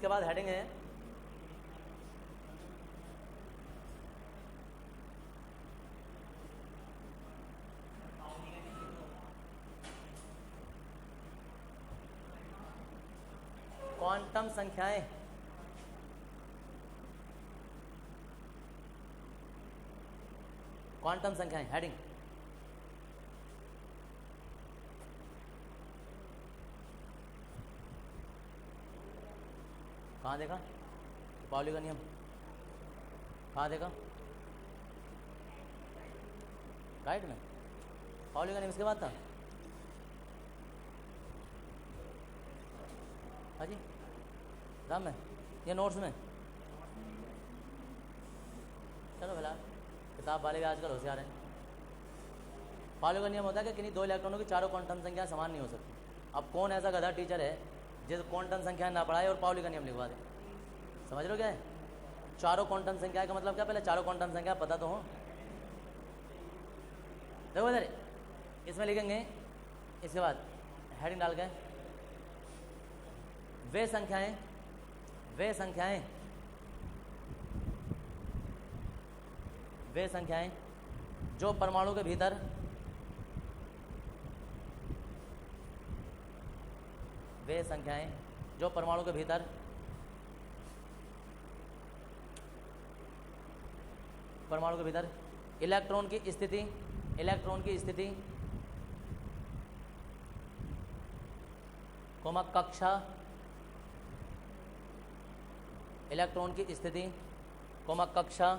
इसके बाद हेडिंग है क्वांटम संख्याएं। क्वांटम संख्याएं हेडिंग। कहाँ देखा पाउली का नियम? कहाँ देखा? गाइड में पाउली का नियम इसके बाद था। हाँ जी राम में या नोट्स में? चलो फिलहाल किताब वाले भी आजकल होशियार हैं। पाउली का नियम होता है कि किन्हीं दो इलेक्ट्रॉनों की चारों क्वांटम संख्या समान नहीं हो सकती। अब कौन ऐसा गधा टीचर है जिसे क्वांटम संख्या ना पढ़ाए और पाउली का नियम लिखवा दे? समझ लो क्या है? चारों क्वांटम संख्या का मतलब क्या? पहले चारों क्वांटम संख्या पता तो हो। देखो इधर इसमें लिखेंगे, इसके बाद हेडिंग डाल के वे संख्याएं जो परमाणु के भीतर इलेक्ट्रॉन की स्थिति कोमा कक्षा इलेक्ट्रॉन की स्थिति कोमा कक्षा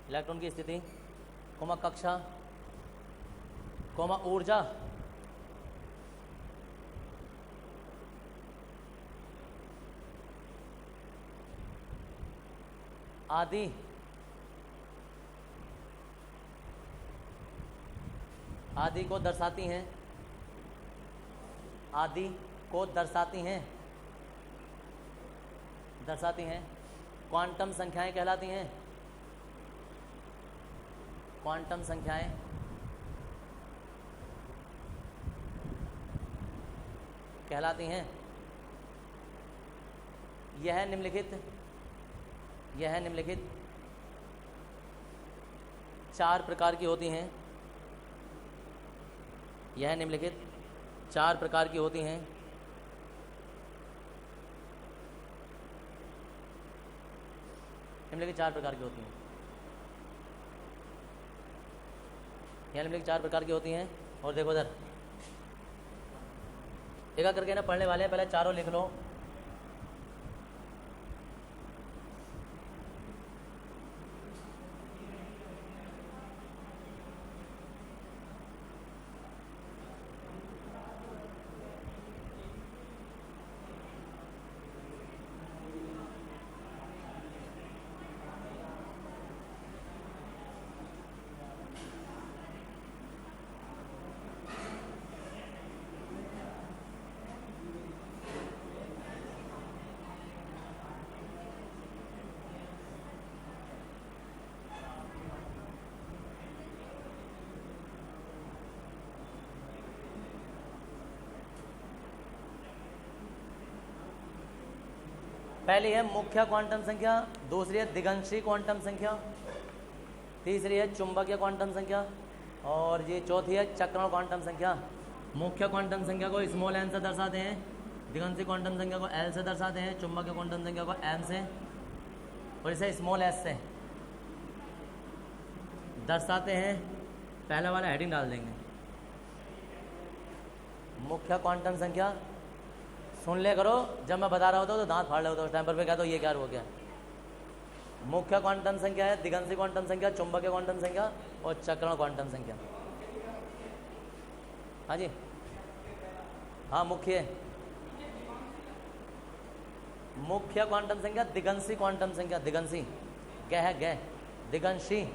इलेक्ट्रॉन की स्थिति कोमा कक्षा कोमा ऊर्जा आदि को दर्शाती हैं क्वांटम संख्याएं कहलाती हैं। क्वांटम संख्याएं कहलाती हैं। यह निम्नलिखित चार प्रकार की होती हैं। निम्नलिखित चार प्रकार की होती हैं। निम्नलिखित चार प्रकार की होती हैं। और देखो इधर एक करके ना पढ़ने वाले हैं, पहले चारों लिख लो। पहली है मुख्य क्वांटम संख्या, दूसरी है दिगंशी क्वांटम संख्या, तीसरी है चुंबकीय क्वांटम संख्या और ये चौथी है चक्रण क्वांटम संख्या। मुख्य क्वांटम संख्या को स्मॉल n से दर्शाते हैं, दिगंशी क्वांटम संख्या को L से दर्शाते हैं, चुंबकीय क्वांटम संख्या को M से और इसे स्मॉल s से दर्शाते हैं। पहला वाला हेडिंग डाल देंगे मुख्य क्वांटम संख्या। सुन ले करो, जब मैं बता रहा होता तो दांत फाड़ रहे होता उस टाइम पर क्या तो ये क्या हो गया। मुख्य क्वांटम संख्या है दिगंशी क्वांटम संख्या, चुंबकीय क्वांटम संख्या और चक्रण क्वांटम संख्या। हाँ जी हाँ मुख्य क्वांटम संख्या दिगंशी क्वांटम संख्या, दिगंशी गह दिगंशी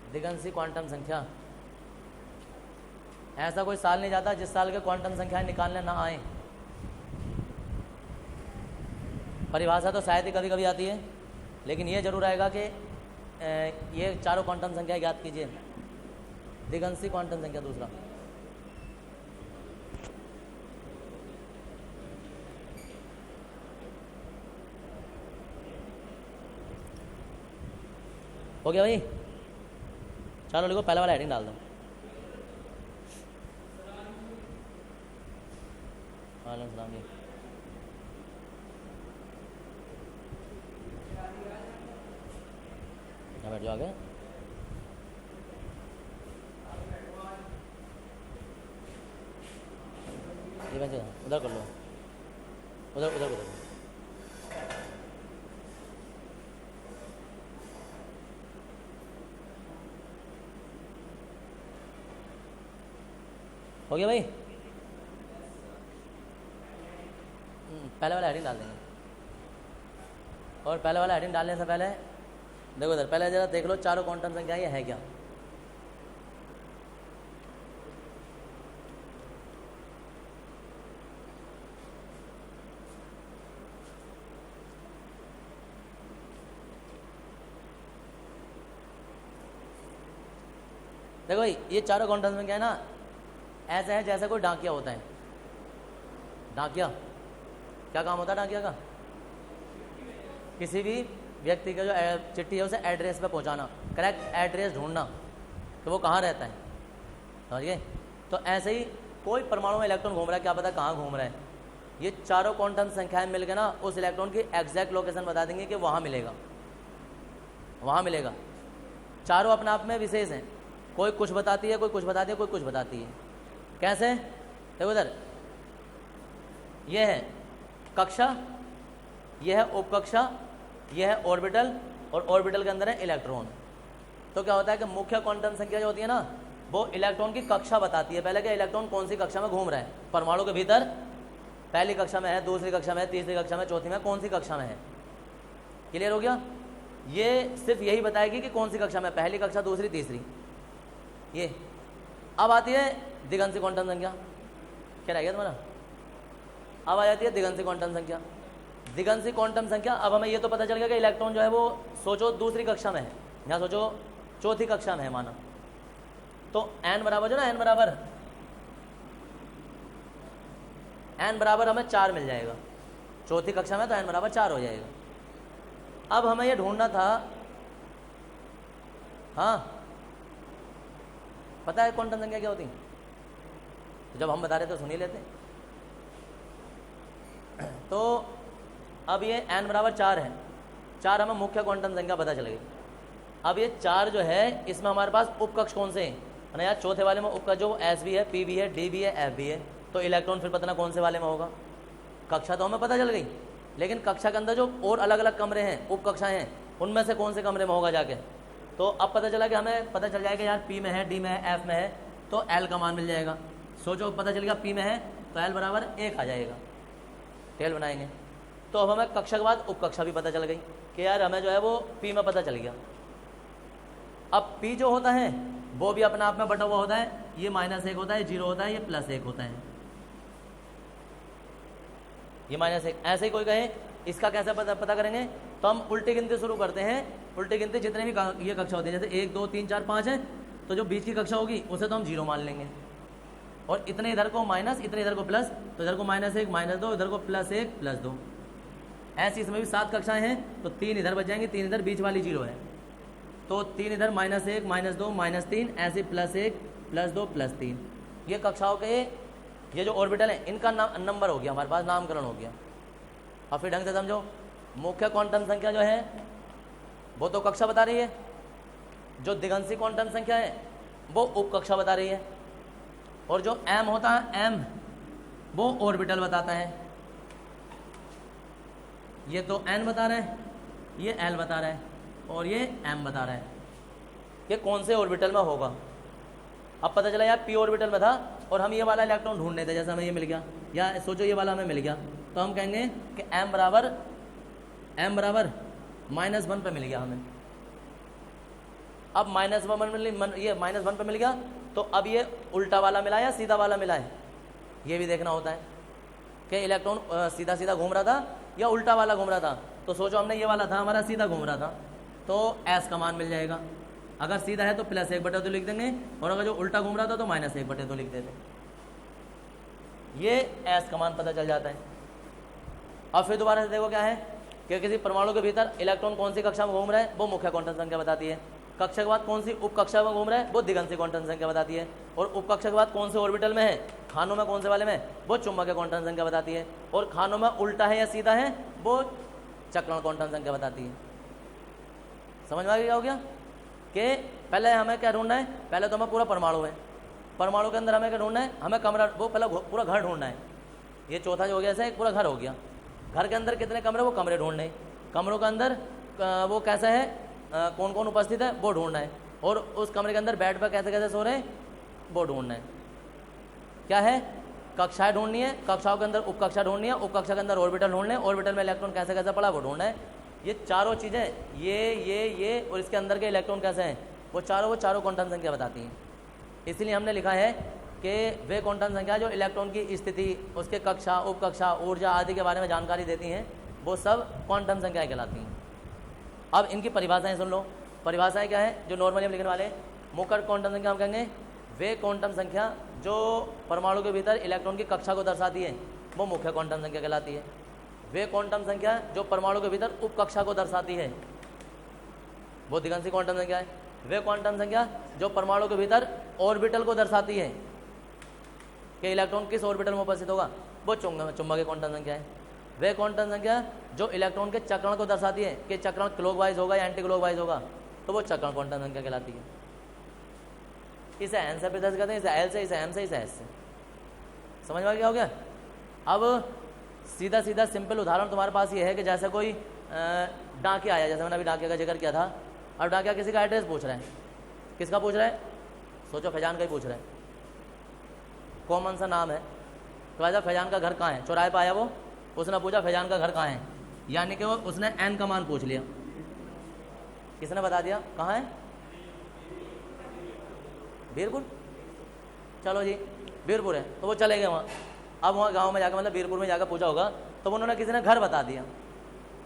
दिगंशी क्वांटम संख्या। ऐसा कोई साल नहीं जाता जिस साल के क्वांटम संख्याएं निकालने ना आए। परिभाषा तो शायद ही कभी कभी आती है, लेकिन ये जरूर आएगा कि ये चारों क्वांटम संख्या याद कीजिए। दिगंशी क्वांटम संख्या दूसरा, हो गया भाई? चलो लिखो, पहला वाला हेडिंग डाल दो। वालेकुम सलाम जी। बैठ जाओ आगे। ये बेंच उधर कर लो, उधर उधर उधर। हो गया भाई? पहले वाला हेडिंग डाल देंगे। और पहले वाला हेडिंग डालने से पहले देखो इधर, पहले जरा देख लो चारों क्वांटम संख्या ये है क्या। देखो भाई, ये चारों क्वांटम संख्या है ना, ऐसा है जैसे कोई डाकिया होता है। डाकिया क्या काम होता है डाकिया का? किसी भी व्यक्ति का जो चिट्ठी है उसे एड्रेस पे पहुंचाना, करेक्ट एड्रेस ढूंढना कि वो कहाँ रहता है, समझिए। तो ऐसे ही कोई परमाणु में इलेक्ट्रॉन घूम रहा है, क्या पता कहाँ घूम रहा है। ये चारों क्वांटम संख्याएं मिलकर ना उस इलेक्ट्रॉन की एग्जैक्ट लोकेशन बता देंगे कि वहाँ मिलेगा, वहाँ मिलेगा। चारों अपने आप में विशेष हैं, कोई कुछ बताती है, कोई कुछ बताती है, कोई कुछ बताती है। कैसे? देखो इधर, ये है कक्षा, ये है उपकक्षा, ये है ऑर्बिटल, और ऑर्बिटल के अंदर है इलेक्ट्रॉन। तो क्या होता है कि मुख्य क्वांटम संख्या जो होती है ना, वो इलेक्ट्रॉन की कक्षा बताती है, पहले कि इलेक्ट्रॉन कौन सी कक्षा में घूम रहा है परमाणु के भीतर। पहली कक्षा में है, दूसरी कक्षा में है, तीसरी कक्षा में, चौथी में, कौन सी कक्षा में है। क्लियर हो गया? ये सिर्फ यही बताएगी कि कौन सी कक्षा में, पहली कक्षा, दूसरी, तीसरी। ये अब आती है दिगंशी क्वांटम संख्या। क्या रह गया तुम्हारा? अब आ जाती है दिगंशी क्वांटम संख्या। दिगंशी क्वांटम संख्या, अब हमें ये तो पता चल गया कि इलेक्ट्रॉन जो है वो सोचो दूसरी कक्षा में है, यहाँ सोचो चौथी कक्षा में है माना। तो n बराबर जो ना n बराबर हमें 4 मिल जाएगा। चौथी कक्षा में तो n बराबर 4 हो जाएगा। अब हमें ये ढूंढना था, हाँ पता है क्वांटम संख्या क्या होती? तो जब हम बता रहे तो सुन ही लेते। तो अब ये n बराबर 4 है, 4 हमें मुख्य क्वांटम संख्या पता चल गई। अब ये 4 जो है, इसमें हमारे पास उपकक्ष कौन से हैं ना यार? चौथे वाले में उपकक्ष जो S भी है, P भी है, D भी है, F भी है। तो इलेक्ट्रॉन फिर पता ना कौन से वाले में होगा। कक्षा तो हमें पता चल गई, लेकिन कक्षा के अंदर जो और अलग अलग कमरे हैं, उपकक्षाएं हैं, उनमें से कौन से कमरे में होगा जाके। तो अब पता चला कि हमें पता चल जाएगा यार P में है, D में है, F में है, तो L का मान मिल जाएगा। सोचो पता चल गया P में है तो L बराबर 1 आ जाएगा। टेल बनाएंगे तो अब हमें कक्षा के बाद उपकक्षा भी पता चल गई कि यार हमें जो है वो P में पता चल गया। अब P जो होता है वो भी अपने आप में बटा हुआ होता है, ये -1 होता है, 0 होता है, ये +1 होता है, ये -1। ऐसे ही कोई कहे इसका कैसे पता करेंगे? तो हम उल्टी गिनती शुरू करते हैं। उल्टी गिनती जितने भी ये कक्षा होती है, जैसे 1 2 3 4 5 है, तो जो बीच की कक्षा होगी उसे तो हम 0 मान लेंगे, और इतने इधर को माइनस, इतने इधर को प्लस, तो इधर को -1 -2, इधर को +1 +2। ऐसी इसमें भी 7 कक्षाएं हैं, तो 3 इधर बच जाएंगे, 3 इधर, बीच वाली 0 है, तो 3 इधर, -1 -2 -3, ऐसे +1 +2 +3। ये कक्षाओं के ये जो ऑर्बिटल है इनका नंबर हो गया हमारे पास, नामकरण हो गया। अब फिर ढंग से समझो, मुख्य क्वांटम संख्या जो है वो तो कक्षा बता रही है, जो दिगंशी क्वांटम संख्या है वो उपकक्षा बता रही है, और जो m होता है m वो ऑर्बिटल बताता है। ये तो n बता रहा है, ये l बता रहा है, और ये m बता रहा है कि कौन से ऑर्बिटल में होगा। अब पता चला यार p ऑर्बिटल में था और हम ये वाला इलेक्ट्रॉन ढूंढ रहे थे, जैसे हमें ये मिल गया, या सोचो ये वाला हमें मिल गया, तो हम कहेंगे कि m बराबर -1 पे मिल गया हमें। अब -1 ये -1 पे मिल गया, तो अब ये उल्टा वाला मिला या सीधा वाला मिला है, ये भी देखना होता है कि इलेक्ट्रॉन सीधा सीधा घूम रहा था या उल्टा वाला घूम रहा था। तो सोचो हमने ये वाला था हमारा सीधा घूम रहा था, तो एस का मान मिल जाएगा। अगर सीधा है तो +1/2 लिख देंगे, और अगर जो उल्टा घूम रहा था तो -1/2 लिख देते। ये एस का मान पता चल जाता है। अब फिर दोबारा से देखो क्या है कि किसी परमाणु के भीतर इलेक्ट्रॉन कौन सी कक्षा में घूम रहा है वो मुख्य क्वांटम संख्या बताती है। कक्षा के बाद कौन सी उप कक्षा में घूम रहा है वो दिगंशी क्वांटम संख्या बताती है। और उप कक्षा के बाद कौन से ऑर्बिटल में है, खानों में कौन से वाले में, वो चुंबकीय क्वांटम संख्या बताती है। और खानों में उल्टा है या सीधा है वो चक्रण क्वांटम संख्या बताती है। समझ में आ गया हो गया कि पहले हमें क्या ढूंढना है, पहले तो हमें पूरा परमाणु है, परमाणु के अंदर हमें क्या ढूंढना है, हमें कमरा, वो पहले पूरा घर ढूंढना है। ये चौथा जो हो गया ऐसा एक पूरा घर हो गया। घर के अंदर कितने कमरे, वो कमरे ढूंढने, कमरों के अंदर वो कैसा है, कौन कौन उपस्थित है वो ढूंढना है। और उस कमरे के अंदर बेड पर कैसे कैसे सो रहे हैं वो ढूंढना है। क्या है, कक्षाएं ढूंढनी है, कक्षाओं के अंदर उपकक्षा ढूंढनी है, उपकक्षा के अंदर ऑर्बिटल ढूंढने, ऑर्बिटल में इलेक्ट्रॉन कैसे कैसे पड़ा वो ढूंढना है। ये चारों चीज़ें, ये और इसके अंदर के इलेक्ट्रॉन कैसे हैं वो चारों क्वांटम संख्या बताती हैं। इसलिए हमने लिखा है कि वे क्वांटम संख्या जो इलेक्ट्रॉन की स्थिति, उसके कक्षा, उपकक्षा, ऊर्जा आदि के बारे में जानकारी देती हैं वो सब क्वांटम संख्याएं कहलाती हैं। अब इनकी परिभाषाएं सुन लो। परिभाषाएं क्या है जो नॉर्मली हम लिखने वाले, मुख्य क्वांटम संख्या हम कहेंगे वे क्वांटम संख्या जो परमाणु के भीतर इलेक्ट्रॉन की कक्षा को दर्शाती है वो मुख्य क्वांटम संख्या कहलाती है। वे क्वांटम संख्या जो परमाणु के भीतर उपकक्षा को दर्शाती है वो दिगंशी क्वांटम संख्या है। वे क्वांटम संख्या जो परमाणु के भीतर ऑर्बिटल को दर्शाती है कि इलेक्ट्रॉन किस ऑर्बिटल में उपस्थित होगा वो चुंबकीय क्वांटम संख्या है। वे क्वांटम संख्या जो इलेक्ट्रॉन के चक्रण को दर्शाती है कि चक्रण क्लॉकवाइज होगा या एंटी क्लॉकवाइज होगा तो वो चक्रण क्वांटम संख्या कहलाती है। इसे एन से प्रदर्शित करते हैं, इसे एल से, इसे एम से, इसे एस से। समझ में क्या हो गया। अब सीधा सीधा सिंपल उदाहरण तुम्हारे पास ये है कि जैसे कोई डाकिया आया, जैसे मैंने अभी डाकिया का जिक्र किया था, और डाकिया किसी का एड्रेस पूछ रहा है। किसका पूछ रहा है, सोचो फैजान का ही पूछ रहा है, कॉमन सा नाम है। तो ऐसा फैजान का घर कहाँ है, चौराहे पर आया वो, उसने पूछा फैजान का घर कहाँ है, यानी कि वो उसने एन का मान पूछ लिया। किसने बता दिया कहाँ है, बीरपुर, चलो जी बीरपुर है, तो वो चले गए वहाँ। अब वहाँ गांव में जाकर, मतलब बीरपुर में जाकर पूछा होगा तो उन्होंने किसी ने घर बता दिया।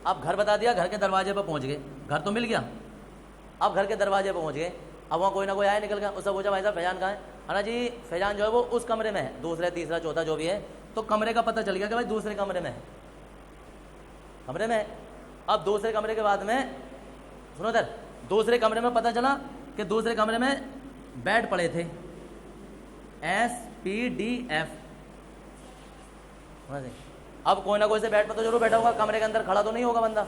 अब घर बता दिया, घर के दरवाजे पर पहुँच गए, घर तो मिल गया। अब घर के दरवाजे पर पहुँच गए, अब वहाँ कोई ना कोई आया निकल गया, उससे पूछा भाई साहब फैजान कहाँ है ना जी, फैजान जो है वो उस कमरे में है, दूसरे तीसरा चौथा जो भी है, तो कमरे का पता चल गया कि भाई दूसरे कमरे में है, कमरे में है। अब दूसरे कमरे के बाद में सुनो इधर, दूसरे कमरे में पता चला कि दूसरे कमरे में बेड पड़े थे, SPDF। अब कोई ना कोई से बेड पर तो जरूर बैठा होगा, कमरे के अंदर खड़ा तो नहीं होगा बंदा,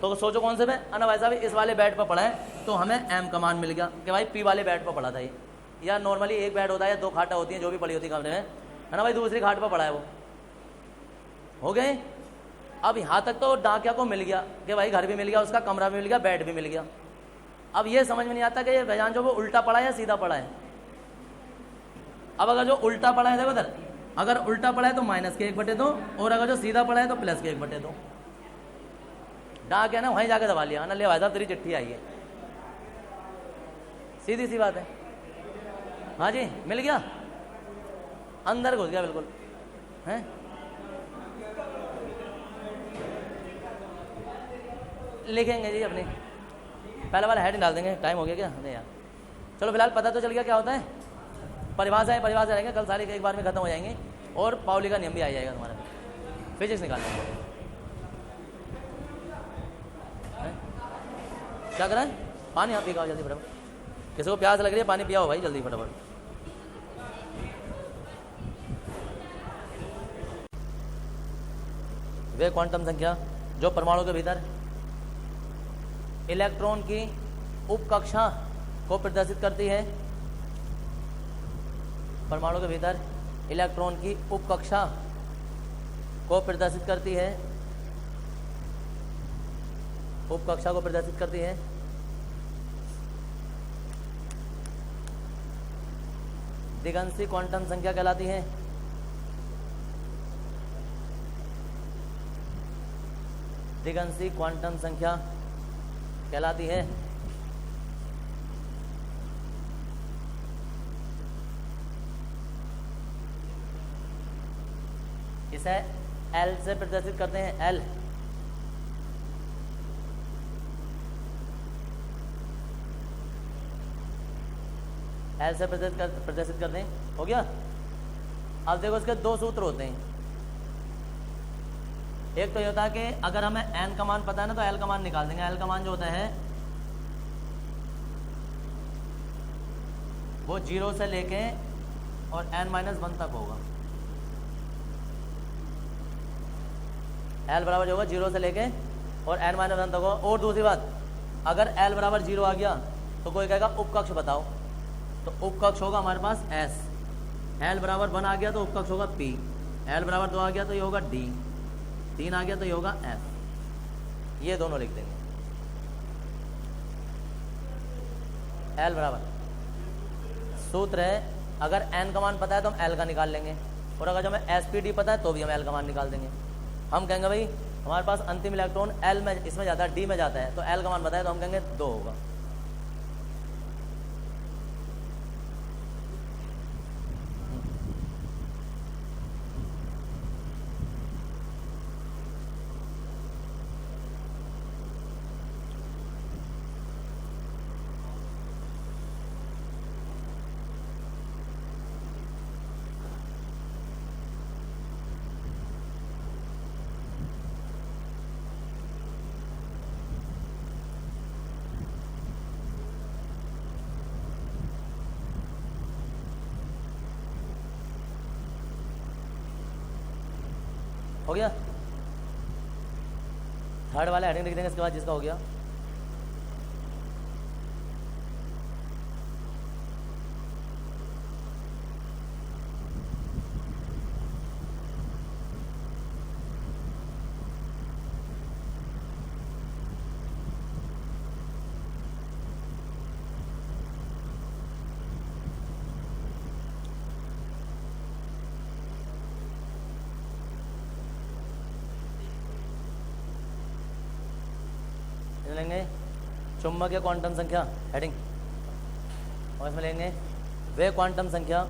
तो सोचो कौन से पे, अना भाई साहब इस वाले बेड पर पड़ा है, तो हमें एम का मान मिल गया कि भाई पी वाले बेड पर पड़ा था ये। या नॉर्मली एक बेड होता है या दो खाटा होती हैं जो भी पड़ी होती है कमरे में, है ना भाई, दूसरी खाट पर पड़ा है वो, हो गए। अब यहाँ तक तो डाकिया को मिल गया कि भाई घर भी मिल गया, उसका कमरा भी मिल गया, बेड भी मिल गया। अब ये समझ में नहीं आता कि ये फैजान जो वो उल्टा पड़ा है या सीधा पड़ा है। अब अगर जो उल्टा पड़ा है, देखो इधर, अगर उल्टा पड़ा है तो -1/2, और अगर जो सीधा पड़ा है तो +1/2। डाक है ना, वहीं जाके दबा लिया ना, ले भाई साहब तेरी चिट्ठी आई है, सीधी सी बात है। हाँ जी मिल गया, अंदर घुस गया बिल्कुल है। लिखेंगे जी अपनी, पहले वाला हेड डाल देंगे, टाइम हो गया क्या नहीं यार, चलो फिलहाल पता तो चल गया क्या होता है। परिभाषा रहेंगे, कल सारी एक बार में खत्म हो जाएंगे, और पाउली का नियम भी आ जाएगा तुम्हारा, फिजिक्स निकालना है। क्या करा है, पानी आप पी खाओ जल्दी फटाफट, किसी को प्यास लग रही है पानी पियाओ भाई जल्दी फटाफट। वे क्वांटम संख्या जो परमाणु के भीतर इलेक्ट्रॉन की उपकक्षा को प्रदर्शित करती है, परमाणु के भीतर इलेक्ट्रॉन की उपकक्षा को प्रदर्शित करती है, उपकक्षा को प्रदर्शित करती है, दिगंशी क्वांटम संख्या कहलाती है। दिगंशी क्वांटम संख्या कहलाती है। इसे एल से प्रदर्शित करते हैं, एल। एल से प्रदर्शित कर दें, हो गया। अब देखो इसके दो सूत्र होते हैं। एक तो ये होता है कि अगर हमें एन का मान पता है ना तो एल का मान निकाल देंगे। एल का मान जो होता है वो 0 से लेके और n-1 तक होगा। एल बराबर जो होगा 0 से लेके और n-1 तक होगा। और दूसरी बात, अगर एल बराबर 0 आ गया तो कोई कहेगा उपकक्ष बताओ, तो उपकक्ष होगा हमारे पास एस। एल बराबर 1 आ गया तो उपकक्ष होगा पी। एल बराबर 2 आ गया तो ये होगा डी। 3 आ गया तो ये होगा एफ। ये दोनों लिख देंगे। एल बराबर सूत्र है, अगर एन का मान पता है तो हम एल का निकाल लेंगे, और अगर हमें एस पी डी पता है तो भी हम एल का मान निकाल देंगे। हम कहेंगे भाई हमारे पास अंतिम इलेक्ट्रॉन एल में इसमें जाता है, डी में जाता है, तो एल का मान बताया तो हम कहेंगे 2 होगा। हो गया। थर्ड वाला हेडिंग लिख देंगे इसके बाद जिसका हो गया। लेंगे चुंबकीय क्वांटम संख्या हेडिंग, और इसमें लेंगे वे क्वांटम संख्या,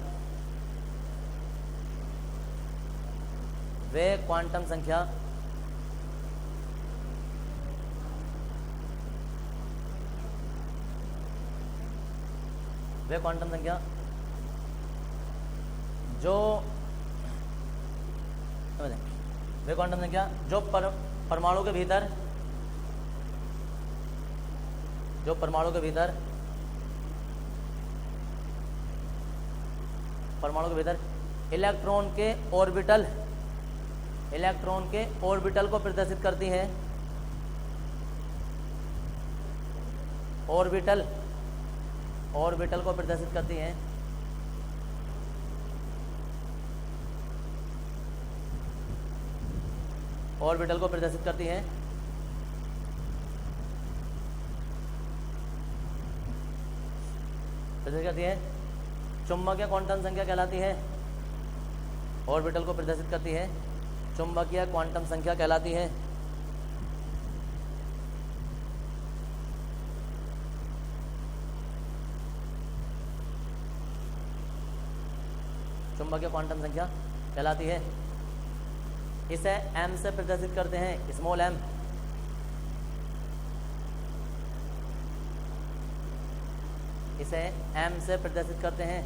वे क्वांटम संख्या वे क्वांटम संख्या जो वे क्वांटम संख्या जो परमाणु के भीतर इलेक्ट्रॉन के ऑर्बिटल को प्रदर्शित करती हैं। ऑर्बिटल को प्रदर्शित करती हैं। ऑर्बिटल को प्रदर्शित करती हैं। प्रदर्शित करती है चुंबकीय क्वांटम संख्या कहलाती है। ऑर्बिटल को प्रदर्शित करती है चुंबकीय क्वांटम संख्या कहलाती है। चुंबकीय क्वांटम संख्या कहलाती है। इसे m से प्रदर्शित करते हैं, स्मॉल m। इसे m से प्रदर्शित करते हैं।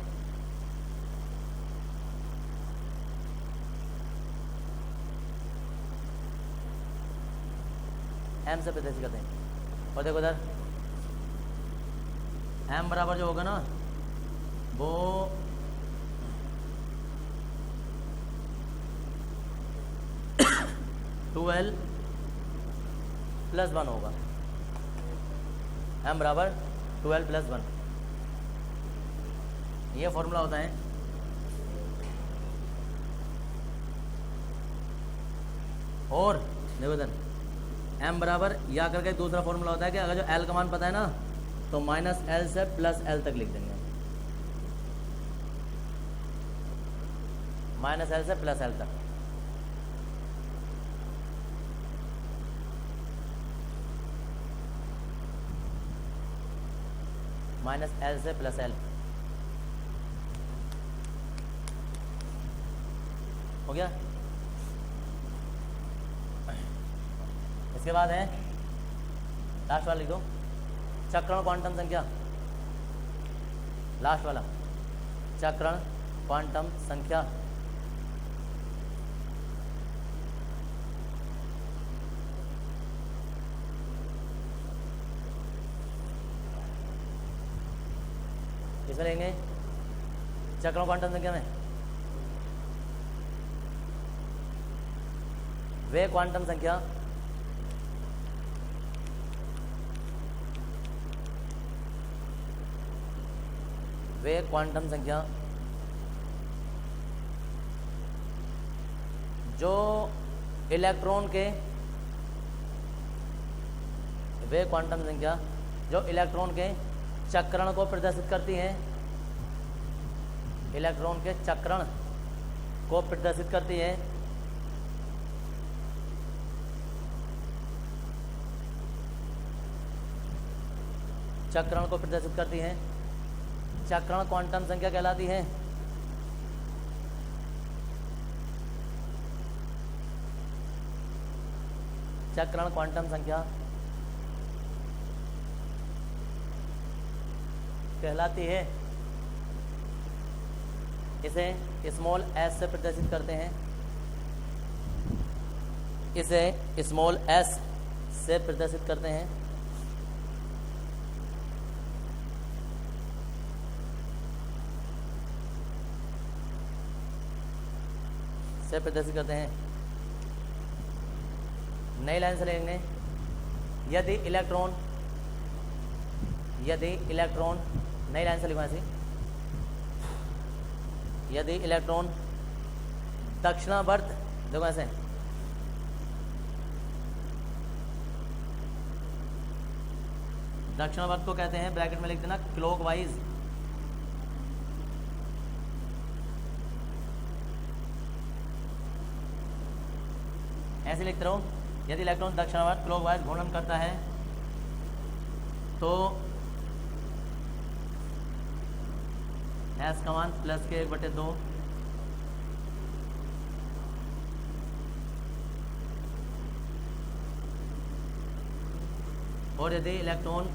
m से प्रदर्शित करते हैं। और देखो इधर m बराबर जो होगा ना वो 12+1 होगा। m बराबर 12+1, ये फॉर्मूला होता है। और देखो इधर m बराबर या करके दूसरा फॉर्मूला होता है कि अगर जो l का मान पता है ना तो -l से +l तक लिख देंगे। -l से +l तक। -l से +l हो गया। इसके बाद है लास्ट वाला लिख दो चक्रण क्वांटम संख्या। लास्ट वाला चक्रण क्वांटम संख्या। इसमें लेंगे चक्रण क्वांटम संख्या में वे क्वांटम संख्या जो इलेक्ट्रॉन के वे क्वांटम संख्या जो इलेक्ट्रॉन के चक्रण को प्रदर्शित करती हैं, इलेक्ट्रॉन के चक्रण को प्रदर्शित करती है। चक्रण को प्रदर्शित करती हैं, चक्रण क्वांटम संख्या कहलाती है। चक्रण क्वांटम संख्या कहलाती है। इसे स्मॉल एस से प्रदर्शित करते हैं, इसे स्मॉल एस से प्रदर्शित करते हैं। से प्रदर्शित करते हैं। नई लाइन से लेंगे, यदि इलेक्ट्रॉन नई लाइन से लिखवा ऐसी, यदि इलेक्ट्रॉन दक्षिणावर्त, देखो ऐसे दक्षिणावर्त को कहते हैं, ब्रैकेट में लिख देना क्लॉकवाइज। ऐसे लिखते रहो, यदि इलेक्ट्रॉन दक्षिणावर्त क्लॉकवाइज घूर्णन करता है तो एस का मान प्लस के 1/2 और यदि इलेक्ट्रॉन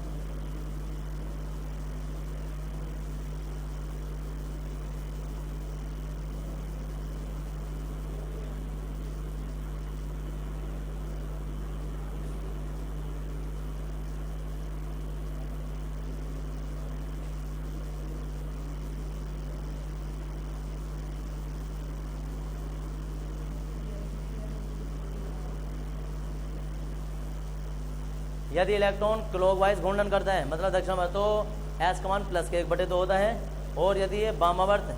यदि इलेक्ट्रॉन क्लॉकवाइज घूर्णन करता है, मतलब दक्षिणावर्त, तो एस का मान प्लस के 1/2 होता है। और यदि ये वामावर्त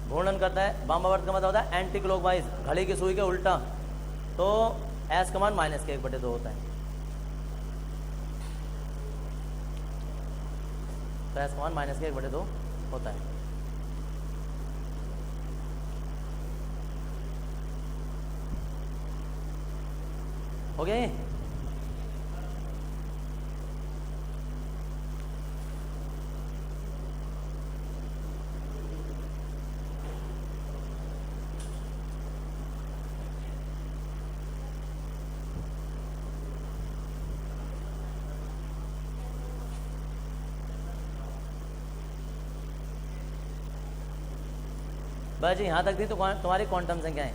घूर्णन करता है, वामावर्त का मतलब होता है एंटी क्लॉकवाइज, घड़ी की सुई के उल्टा, तो एस का मान माइनस के 1/2 होता है। तो एस का मान माइनस के 1/2 होता है। हो गया ये? बस जी यहाँ तक थी तो तुम्हारी क्वांटम संख्याएं।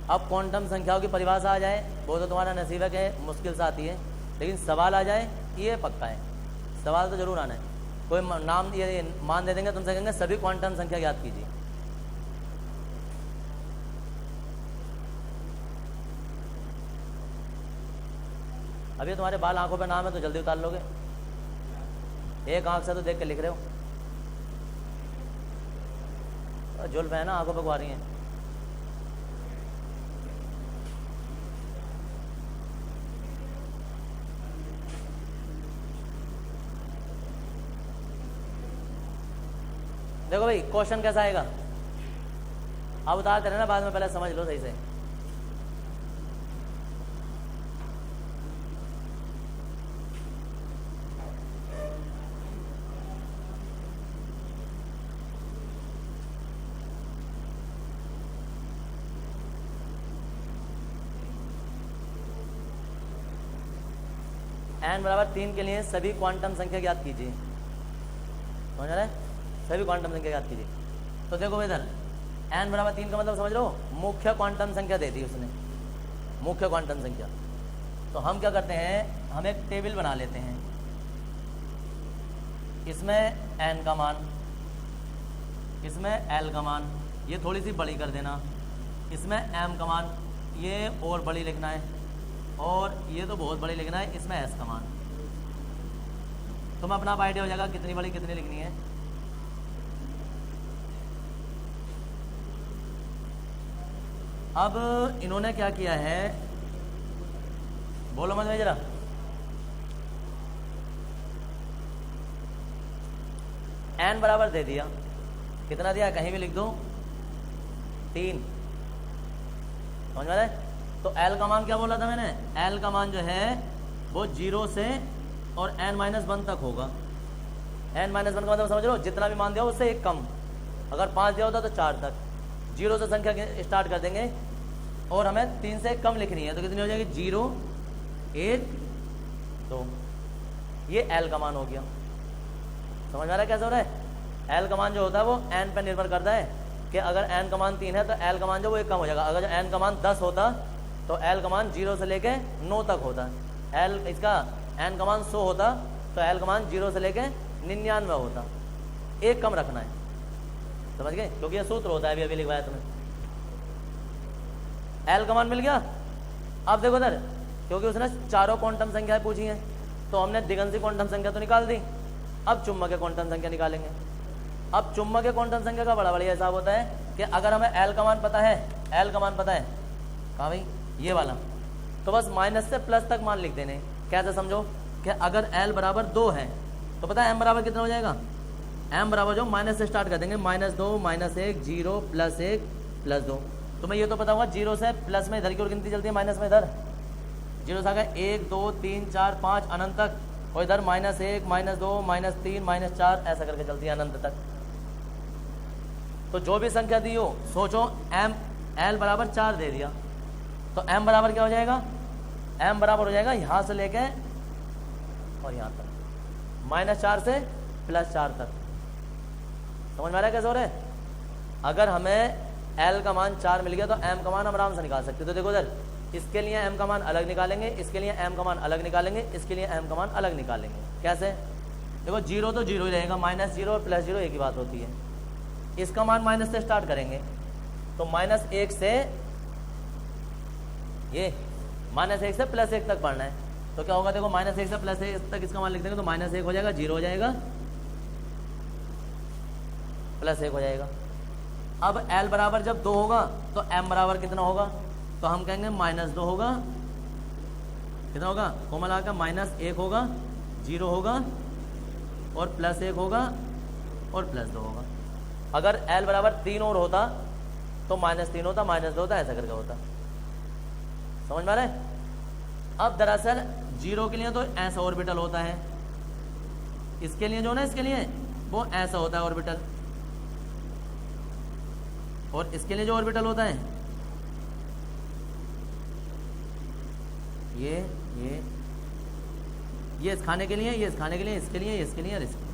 अब क्वांटम संख्याओं की परिभाषा आ जाए, वो तो तुम्हारा नसीब है कि मुश्किल से आती है, लेकिन सवाल आ जाए ये पक्का है, सवाल तो जरूर आना है। कोई नाम ये मान दे देंगे, तुमसे कहेंगे सभी क्वांटम संख्या याद कीजिए। अभी तुम्हारे बाल आंखों पे नाम है तो जल्दी उतार लोगे, एक आंख से तो देख के लिख रहे हो। जुल्फ है ना, आंखों पे गुआ रही हैं। देखो भाई क्वेश्चन कैसा आएगा, अब उतारते रहना, बाद में पहले समझ लो सही से। n = 3 के लिए सभी क्वांटम संख्या ज्ञात कीजिए। समझ रहे? सभी क्वांटम संख्या याद कीजिए। तो देखो इधर n बराबर 3 का मतलब समझ लो मुख्य क्वांटम संख्या दे दी उसने, मुख्य क्वांटम संख्या। तो हम क्या करते हैं, हम एक टेबल बना लेते हैं, इसमें n का मान, इसमें l का मान, ये थोड़ी सी बड़ी कर देना, इसमें m का मान, ये और बड़ी लिखना है, और ये तो बहुत बड़ी लिखना है, इसमें s का मान। तुम्हें अपना आप आइडिया हो जाएगा कितनी बड़ी कितनी लिखनी है। अब इन्होंने क्या किया है, बोलो मत में जरा, n बराबर दे दिया, कितना दिया कहीं भी लिख दो, 3, समझ में आ रहा है। तो l का मान क्या बोला था मैंने, l का मान जो है वो 0 से और n-1 तक होगा। n-1 का मतलब समझ लो जितना भी मान दिया उससे एक कम, अगर 5 दिया होता तो 4 तक, 0 से संख्या स्टार्ट कर देंगे और हमें 3 से कम लिखनी है, तो कितनी हो जाएगी, 0, 1, 2, ये l का मान हो गया। समझ में आ रहा है कैसे हो रहा है। l का मान जो होता है वो n पर निर्भर करता है कि अगर n का मान 3 है तो l का मान जो वो एक कम हो जाएगा। अगर जो n का मान 10 होता तो l का मान 0 से लेके 9 तक होता, l इसका n का मान 100 होता तो l का मान 0 से लेके 99 होता, एक कम रखना है, समझ गए, क्योंकि ये सूत्र होता है, अभी लिखवाया तुम्हें। l का मान मिल गया। अब देखो इधर, क्योंकि उसने चारों क्वांटम संख्याएं पूछी हैं तो हमने दिगंशी क्वांटम संख्या तो निकाल दी, अब चुंबकीय क्वांटम संख्या निकालेंगे। अब चुंबकीय क्वांटम संख्या का बड़ा बढ़िया हिसाब होता है कि अगर हमें l का मान पता है, l का मान पता है कहाँ भाई, ये वाला, तो बस माइनस से प्लस तक मान लिख देने। कैसे समझो कि अगर l बराबर 2 है तो पता है m बराबर कितना हो जाएगा, m बराबर जो माइनस से स्टार्ट कर देंगे, -2, -1, 0, +1, +2। तुम्हें ये तो पता होगा 0 से प्लस में इधर की ओर गिनती चलती है, माइनस में इधर 0 से आगे 1, 2, 3, 4, 5 अनंत तक, और इधर -1, -2, -3, -4 ऐसा करके चलती है अनंत तक। तो जो भी संख्या दी हो सोचो m l बराबर 4 दे दिया तो m बराबर क्या हो जाएगा, m बराबर हो जाएगा यहाँ से लेके और यहाँ तक, -4 से +4 तक। समझ में आ रहा है कैसे हो रहा है। अगर हमें l का मान 4 मिल गया तो m का मान हम आराम से निकाल सकते। तो देखो इधर, इसके लिए m का मान अलग निकालेंगे, इसके लिए m का मान अलग निकालेंगे, इसके लिए m का मान अलग निकालेंगे। कैसे, देखो 0 तो 0 ही रहेगा, -0 और +0 एक ही बात होती है। इसका मान माइनस से स्टार्ट करेंगे तो -1 से ये -1 से +1 तक पढ़ना है, तो क्या होगा, देखो -1 से +1 तक इसका मान लिख देंगे तो -1 हो जाएगा, 0 हो जाएगा, +1 हो जाएगा। अब l बराबर जब 2 होगा तो m बराबर कितना होगा, तो हम कहेंगे -2 होगा, कितना होगा, कोमल आकर -1 होगा, 0 होगा और +1 होगा और +2 होगा। अगर l बराबर 3 और होता तो -3 होता, -2 होता, ऐसा करके होता। समझ में आ रहा है। अब दरअसल 0 के लिए तो ऐसा ऑर्बिटल होता है, इसके लिए जो ना, इसके लिए वो ऐसा होता है ऑर्बिटल, और इसके लिए जो ऑर्बिटल होता है ये इस खाने के लिए, ये इस खाने के लिए, इसके लिए, इसके लिए और इसके लिए,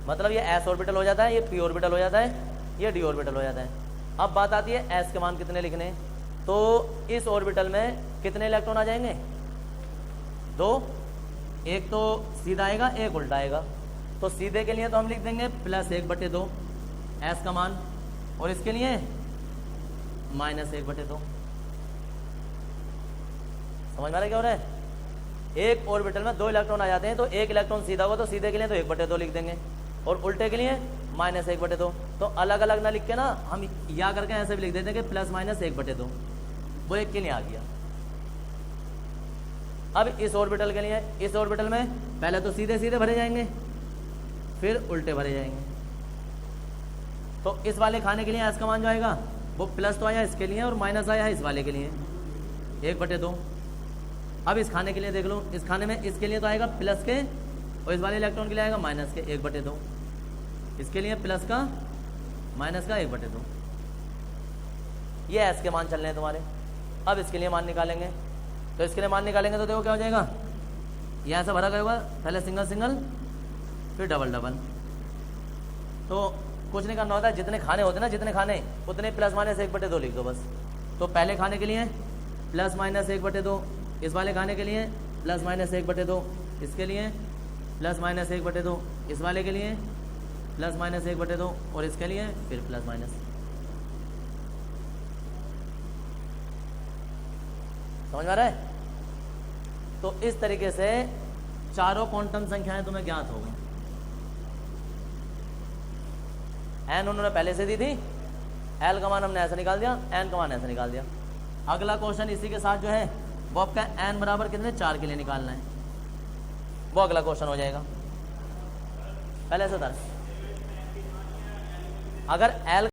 मतलब ये s ऑर्बिटल हो जाता है, ये p ऑर्बिटल हो जाता है, ये d ऑर्बिटल हो जाता है। अब बात आती है s के मान कितने लिखने, तो इस ऑर्बिटल में कितने इलेक्ट्रॉन आ जाएंगे, 2, एक तो सीधा आएगा, एक उल्टा आएगा। तो सीधे के लिए तो हम लिख देंगे +1/2 s का मान, और इसके लिए -1/2। समझ में आ रहा है क्या हो रहा है। एक ऑर्बिटल में 2 इलेक्ट्रॉन आ जाते हैं, तो एक इलेक्ट्रॉन सीधा होगा तो सीधे के लिए तो 1/2 लिख देंगे, और उल्टे के लिए -1/2। तो अलग अलग ना लिख के ना हम या करके ऐसे भी लिख देते हैं कि +-1/2, वो एक के लिए आ गया। अब इस ऑर्बिटल के लिए, इस ऑर्बिटल में पहले तो सीधे सीधे भरे जाएंगे, फिर उल्टे भरे जाएंगे। तो इस वाले खाने के लिए s का मान जो आएगा वो प्लस तो आया इसके लिए और माइनस आया है इस वाले के लिए, 1/2। अब इस खाने के लिए देख लो, इस खाने में इसके लिए तो आएगा प्लस के, और इस वाले इलेक्ट्रॉन के लिए आएगा माइनस के 1/2। इसके लिए प्लस का माइनस का 1/2। ये s के मान चल रहे हैं तुम्हारे। अब इसके लिए मान निकालेंगे, तो इसके लिए मान निकालेंगे तो देखो क्या हो जाएगा, यहाँ से भरा गया होगा, पहले सिंगल सिंगल फिर डबल डबल। तो कुछ नहीं करना होता, जितने खाने होते ना, जितने खाने उतने प्लस माइनस 1/2 लिख दो बस। तो पहले खाने के लिए प्लस माइनस 1/2, इस वाले खाने के लिए प्लस माइनस 1/2, इसके लिए प्लस माइनस 1/2, इस वाले के लिए प्लस माइनस 1/2 और इसके लिए फिर प्लस माइनस। समझ में आ रहा है? तो इस तरीके से चारों क्वांटम संख्याएं तुम्हें ज्ञात हो गई। एन उन्होंने पहले से दी थी, एल का मान हमने ऐसा निकाल दिया, एन का मान ऐसा निकाल दिया। अगला क्वेश्चन इसी के साथ जो है वो आपका एन बराबर कितने 4 के लिए निकालना है, वो अगला क्वेश्चन हो जाएगा। पहले ऐसा था, अगर एल